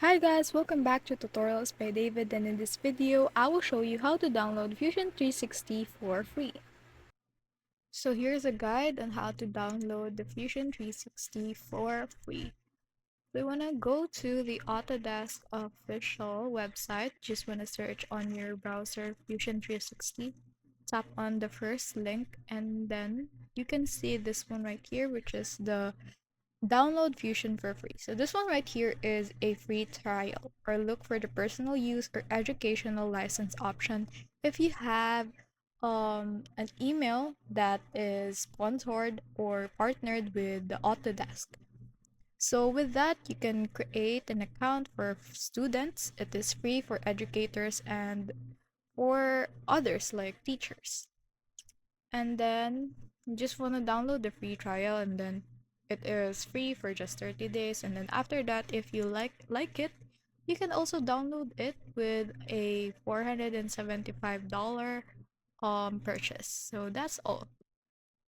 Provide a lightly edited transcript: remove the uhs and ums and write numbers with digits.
Hi guys, welcome back to Tutorials by David, and in this video, I will show you how to download Fusion 360 for free. So here's a guide on how to download the Fusion 360 for free. We want to go to the Autodesk official website. Just want to search on your browser Fusion 360. Tap on the first link and then you can see this one right here, which is the download Fusion for free. So this one right here is a free trial, or look for the personal use or educational license option if you have an email that is sponsored or partnered with the Autodesk. So with that, you can create an account for students. It is free for educators and for others like teachers. And then you just want to download the free trial, and then it is free for just 30 days, and then after that, if you like it, you can also download it with a $475 purchase. So that's all.